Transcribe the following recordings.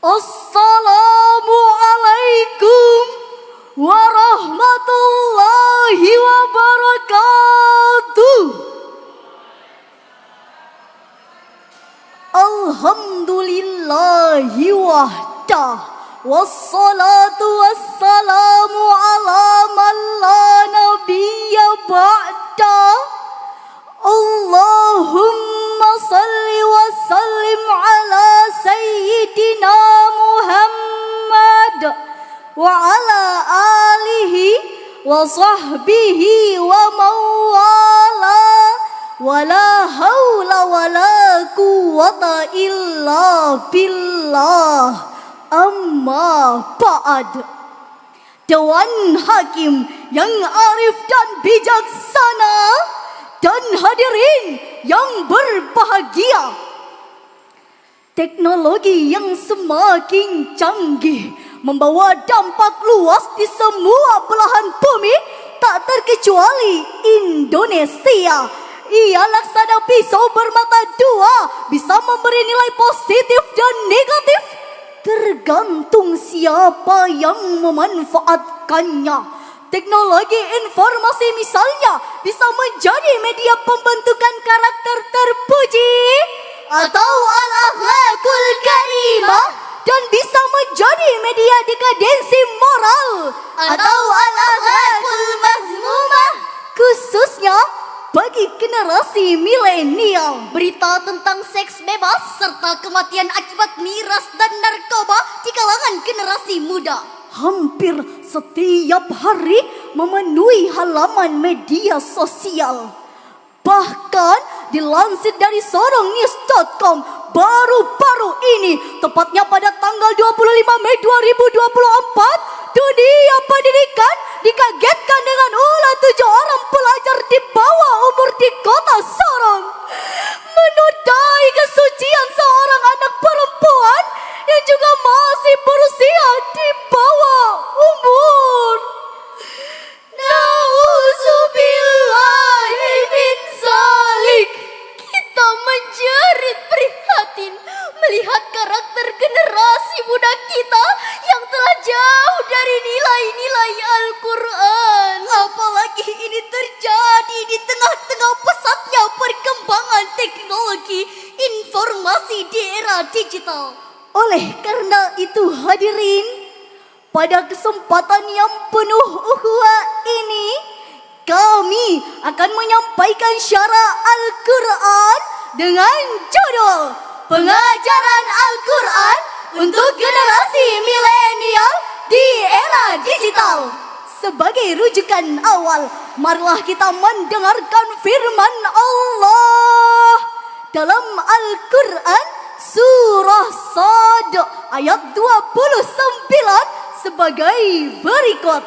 Assalamualaikum warahmatullahi wabarakatuh. Alhamdulillahi wahdah, wassalatu wassalamu ala man la nabiyya ba'da. Allahumma salli wa sallim ala sayyidina Muhammad wa ala alihi wa sahbihi wa mawala, wa la hawla wa la quwwata illa billah. Amma ba'd. Dewan Hakim yang arif dan bijaksana dan hadirin yang berbahagia, teknologi yang semakin canggih membawa dampak luas di semua belahan bumi, tak terkecuali Indonesia. Ia laksana pisau bermata dua, bisa memberi nilai positif dan negatif, tergantung siapa yang memanfaatkannya. Teknologi informasi misalnya bisa menjadi media pembentukan karakter terpuji atau al-akhlakul karimah, dan bisa menjadi media dekadensi moral atau al-akhlakul mazmumah, khususnya bagi generasi milenial. Berita tentang seks bebas serta kematian akibat miras dan narkoba di kalangan generasi muda hampir setiap hari memenuhi halaman media sosial. Bahkan dilansir dari sorongnews.com, baru-baru ini, tepatnya pada tanggal 25 Mei 2024, dunia pendidikan dikagetkan dengan ulah 7 orang pelajar di bawah umur di kota Sorong menodai kesucian seorang anak perempuan yang juga masih berusia di bawah umur. Nauzubillahi min zalik. Kita menjerit prihatin melihat karakter generasi muda kita yang telah jauh dari nilai-nilai Al-Quran. Apalagi ini terjadi di tengah-tengah pesatnya perkembangan teknologi informasi di era digital. Oleh karena itu hadirin, pada kesempatan yang penuh ukhuwah ini, kami akan menyampaikan syarah Al-Quran dengan judul Pengajaran Al-Quran untuk Generasi Milenial di Era Digital. Sebagai rujukan awal, marilah kita mendengarkan firman Allah dalam Al-Quran Surah Sad ayat 29 sebagai berikut.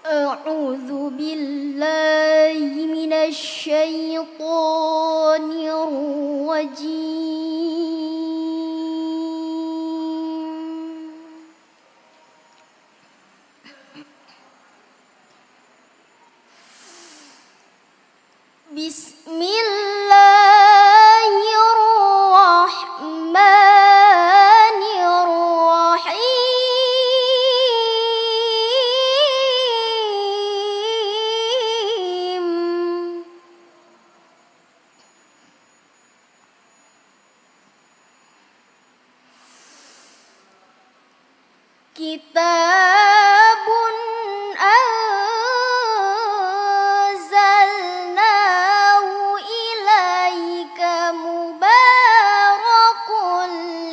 A'udzu billahi minasy syaithanir rajim. Bismillahirrahmanirrahim. Kitabun anzalnahu ilaika mubarakun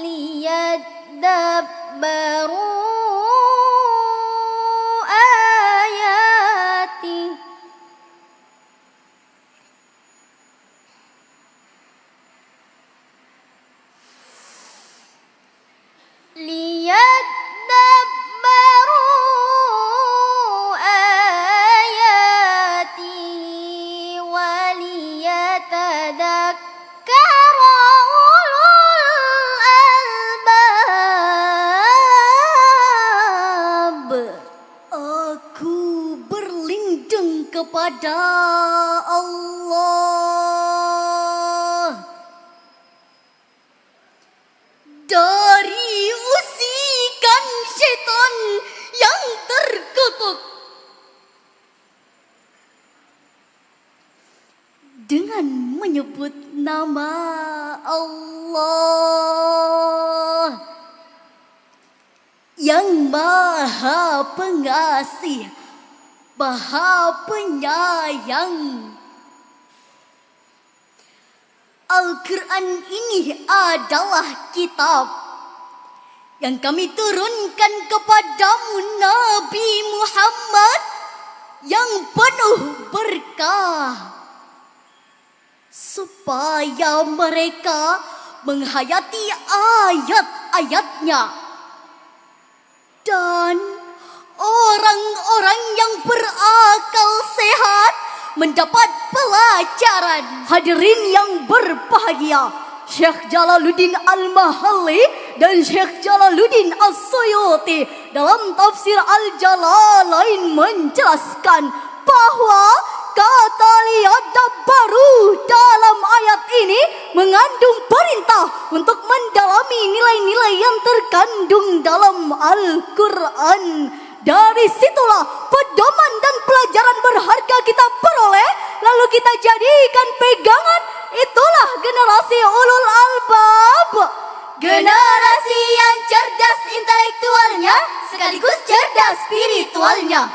liyadabbaru ayati. Kepada Allah dari usia dengan menyebut nama Allah yang Maha Pengasih, Maha Penyayang. Al-Quran ini adalah kitab yang kami turunkan kepadamu Nabi Muhammad yang penuh berkah, supaya mereka menghayati ayat-ayatnya dan orang-orang yang berakal sehat mendapat pelajaran. Hadirin yang berbahagia, Syekh Jalaluddin Al-Mahalli dan Syekh Jalaluddin As-Suyuti dalam tafsir Al-Jalalain menjelaskan bahwa kata liyadabbaru dalam ayat ini mengandung perintah untuk mendalami nilai-nilai yang terkandung dalam Al-Quran. Dari situlah pedoman dan pelajaran berharga kita peroleh, lalu kita jadikan pegangan. Itulah generasi ulul albab, generasi yang cerdas intelektualnya sekaligus cerdas spiritualnya.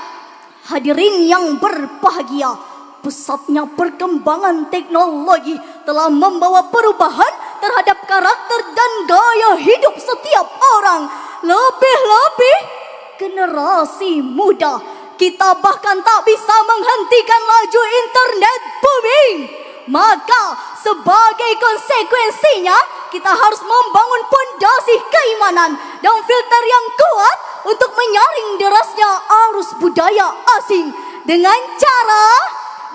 Hadirin yang berbahagia, pesatnya perkembangan teknologi telah membawa perubahan terhadap karakter dan gaya hidup setiap orang. Lebih-lebih generasi muda, kita bahkan tak bisa menghentikan laju internet booming. Maka sebagai konsekuensinya kita harus membangun pondasi keimanan dan filter yang kuat untuk menyaring derasnya arus budaya asing dengan cara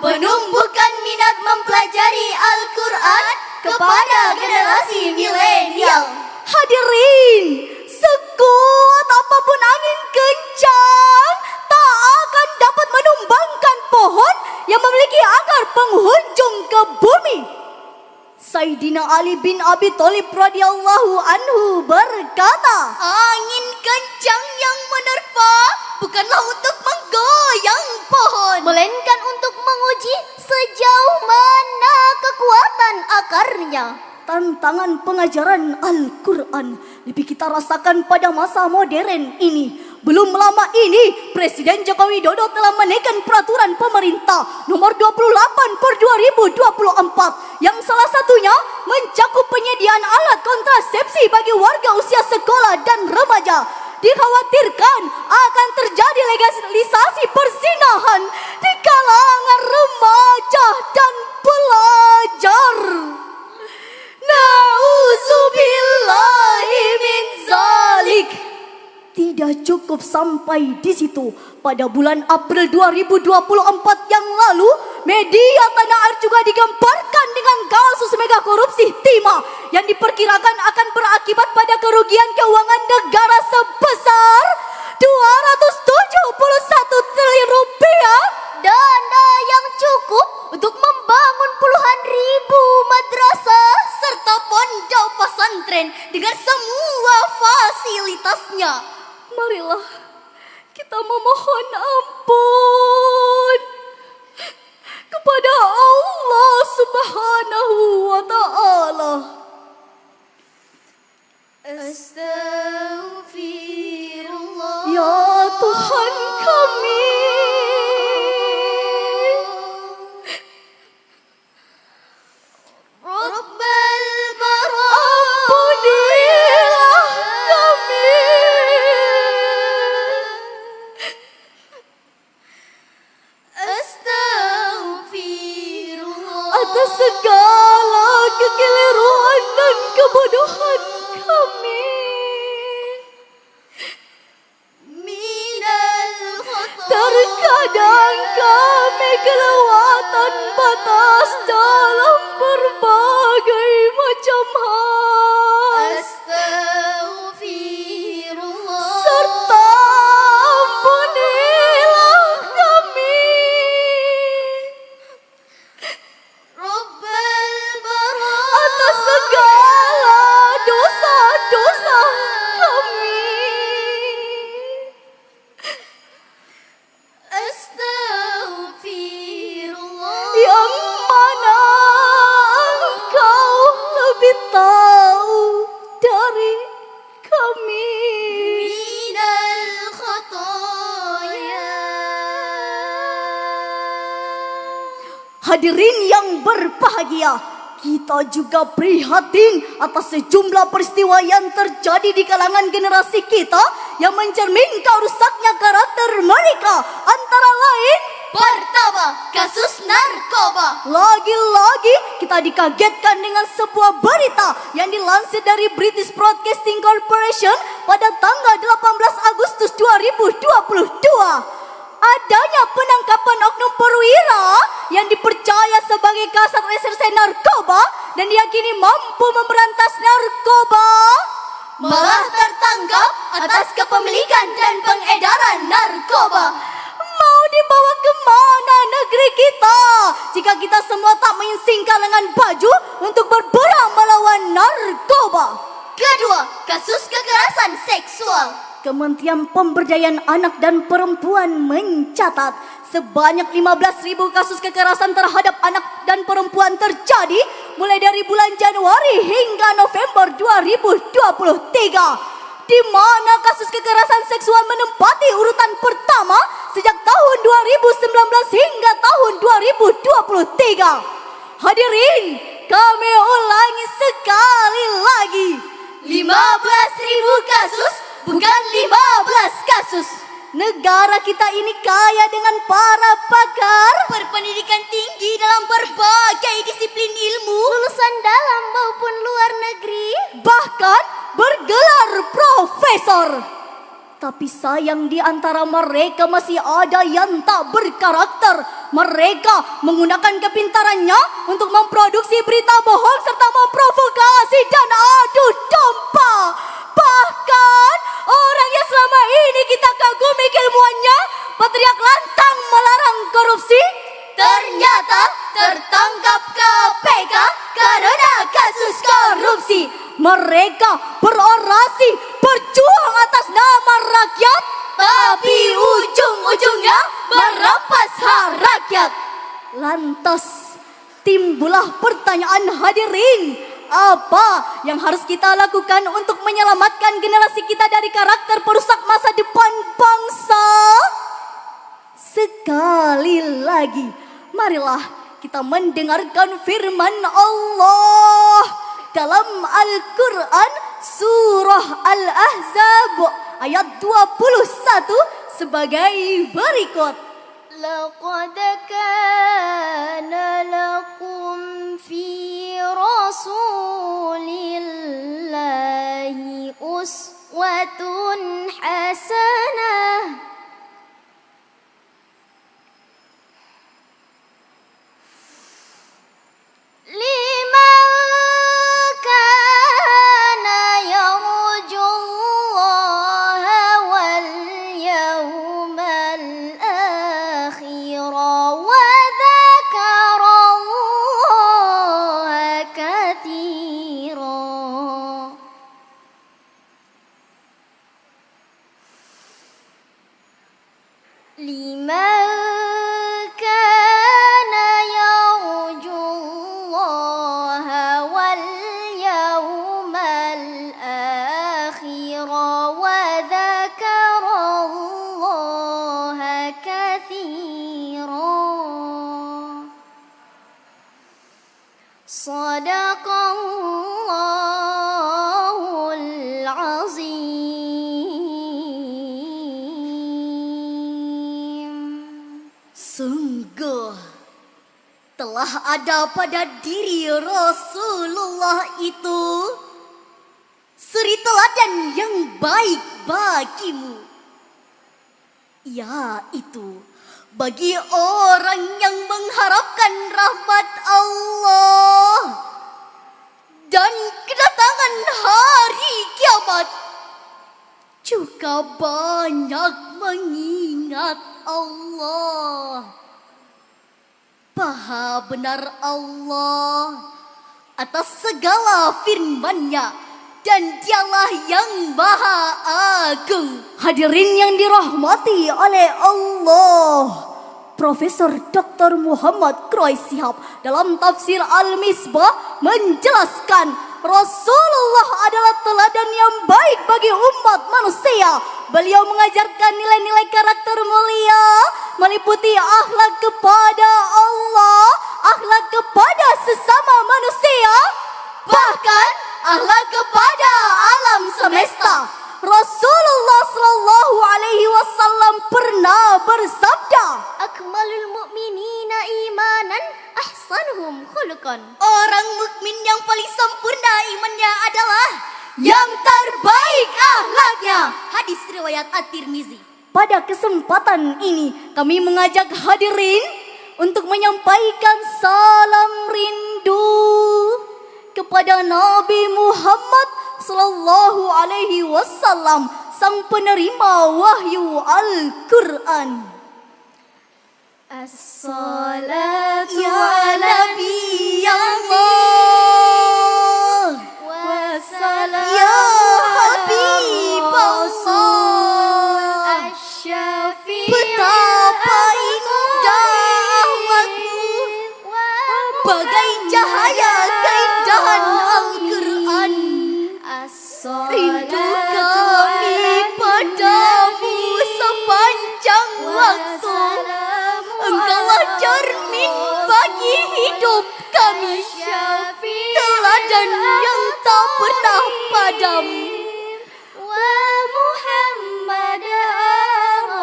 menumbuhkan minat mempelajari Al-Quran kepada generasi milenial. Hadirin, sekuat apapun angin kencang tak akan dapat menumbangkan pohon yang memiliki akar penghujung ke bumi. Sayyidina Ali bin Abi Thalib radhiyallahu anhu berkata, angin kencang yang menerpa bukanlah untuk menggoyang pohon, melainkan untuk menguji sejauh mana kekuatan akarnya. Tantangan pengajaran Al-Quran lebih kita rasakan pada masa modern ini. Belum lama ini, Presiden Joko Widodo telah menaikkan peraturan pemerintah nomor 28/2024 yang salah satunya mencakup penyediaan alat kontrasepsi bagi warga usia sekolah dan remaja. Dikhawatirkan akan terjadi legalisasi perzinahan di kalangan remaja dan pelajar. Nauzubillahi min zalik. Tidak cukup sampai di situ. Pada bulan April 2024 yang lalu, media tanah air juga digemparkan dengan kasus mega korupsi timah yang diperkirakan akan berakibat pada kerugian keuangan negara sebesar 271 triliun rupiah. Dana yang cukup untuk membangun puluhan ribu madrasah serta pondok pesantren dengan semua fasilitasnya. Marilah kita memohon ampun kepada Allah Subhanahu wa ta'ala. Astaghfirullah. Ya Tuhan kami, atas segala kekeliruan dan kebodohan kami. Terkadang kami kelewatan batas dalam berbagai macam hal. Astagfirullah. Serta ampunilah kami atas segala dosa-dosa kami. Astagfirullah. Yang mana lebih tahu dari kami. Minal khotoya. Hadirin yang berbahagia, kita juga prihatin atas sejumlah peristiwa yang terjadi di kalangan generasi kita yang mencerminkan rusaknya karakter mereka. Antara lain, pertama, kasus narkoba. lagi-lagi kita dikagetkan dengan sebuah berita yang dilansir dari British Broadcasting Corporation pada tanggal 18 Agustus 2022. Adanya penangkapan oknum perwira yang dipercaya sebagai kasat reserse narkoba dan diyakini mampu memberantas narkoba, Malah tertangkap atas kepemilikan dan pengedaran narkoba. mau dibawa kemana negeri kita jika kita semua tak menyingsingkan lengan baju untuk berperang melawan narkoba? Kedua, kasus kekerasan seksual. Kementerian Pemberdayaan Anak dan Perempuan mencatat sebanyak 15.000 kasus kekerasan terhadap anak dan perempuan terjadi mulai dari bulan Januari hingga November 2023, di mana kasus kekerasan seksual menempati urutan pertama sejak tahun 2019 hingga tahun 2023. Hadirin, kami ulangi sekali lagi. 15.000 kasus, bukan 15 kasus. Negara kita ini kaya dengan para pakar Berpendidikan tinggi dalam berbagai disiplin ilmu, lulusan dalam maupun luar negeri, bahkan bergelar profesor. Tapi sayang di antara mereka masih ada yang tak berkarakter. Mereka menggunakan kepintarannya untuk memproduksi berita bohong serta memprovokasi dan adu domba. Bahkan orang yang selama ini kita kagumi keilmuannya berteriak lantang melarang korupsi, ternyata tertangkap KPK karena kasus korupsi. mereka berorasi berjuang atas nama rakyat, Tapi ujung-ujungnya merampas hak rakyat. lantas timbullah pertanyaan hadirin, apa yang harus kita lakukan untuk menyelamatkan generasi kita dari karakter perusak masa depan bangsa? Sekali lagi, marilah kita mendengarkan firman Allah dalam Al-Quran surah Al-Ahzab ayat 21 sebagai berikut. لقد كان لكم في رسول الله أسوة حسنة لمن كان يرجو الله واليوم الآخر وذكر الله كثيرا. لمن كان يرجو الله واليوم الآخر وذكر الله كثيرا. صدق الله العظيم. Sungguh telah ada pada diri Rasulullah itu suri teladan yang baik bagimu, yaitu bagi orang yang mengharapkan rahmat Allah dan kedatangan hari kiamat, juga banyak mengingat Allah. Maha benar Allah atas segala firman-Nya dan Dialah yang Maha Agung. Hadirin yang dirahmati oleh Allah, Profesor Dr. Muhammad Kroy Shihab dalam tafsir Al-Misbah menjelaskan Rasulullah adalah teladan yang baik bagi umat manusia. Beliau mengajarkan nilai-nilai karakter mulia, meliputi akhlak kepada Allah, akhlak kepada sesama manusia, bahkan akhlak kepada alam semesta. Rasulullah sallallahu alaihi wasallam pernah bersabda, Akmalul mu'minina imanan ahsanuhum khuluqan. orang mukmin yang paling sempurna imannya adalah yang terbaik akhlaknya. Hadis riwayat At-Tirmizi. Pada kesempatan ini kami mengajak hadirin untuk menyampaikan salam rindu kepada Nabi Muhammad sallallahu alaihi wasallam, sang penerima wahyu Al-Quran. As-salatu Ya Nabi Allah, wassalam Ya Habib Allah, betapa indah akhlakmu, bagai cahaya keindahan Al-Quran. Rindu kami padamu sepanjang waktu. Engkaulah cermin bagi hidup kami, teladan yang tak pernah padam. Wa Muhammad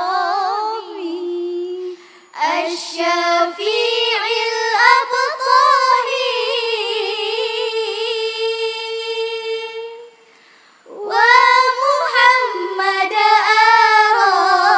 Arabi Asy-Syafi'il Abtahi Wa Muhammad Arabi.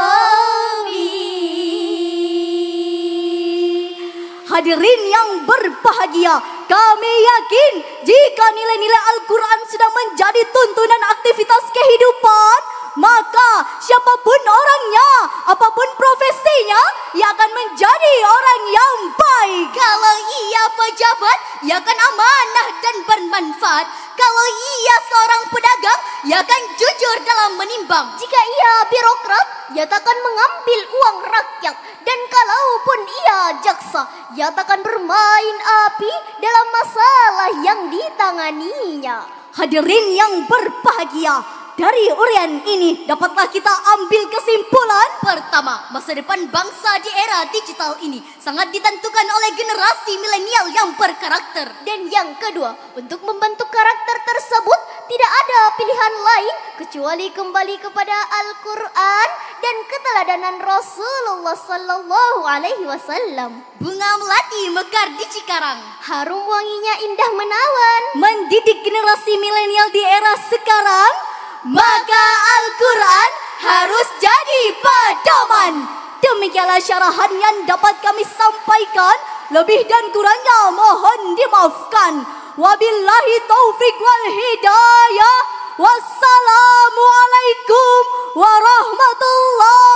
Hadirin yang berbahagia, kami yakin jika nilai-nilai Al-Quran sudah menjadi tuntunan aktivitas kehidupan, maka siapapun orangnya, apapun profesinya, ia akan menjadi orang yang baik. Kalau ia pejabat, ia akan amanah dan bermanfaat. Kalau ia seorang pedagang, ia akan jujur dalam menimbang. Jika ia birokrat, ia takkan mengambil uang rakyat. Dan kalaupun ia jaksa, ia takkan bermain api dalam masalah yang ditanganinya. Hadirin yang berbahagia, dari uraian ini dapatlah kita ambil kesimpulan. Pertama, masa depan bangsa di era digital ini sangat ditentukan oleh generasi milenial yang berkarakter. Dan yang kedua, untuk membentuk karakter tersebut tidak ada pilihan lain kecuali kembali kepada Al-Quran dan keteladanan Rasulullah sallallahu alaihi wasallam. Bunga melati mekar di Cikarang, Harum wanginya indah menawan. mendidik generasi milenial di era sekarang, maka Al-Quran harus jadi pedoman. Demikianlah syarahan yang dapat kami sampaikan. Lebih dan kurangnya mohon dimaafkan. Wabillahi taufiq wal hidayah. Wassalamualaikum warahmatullahi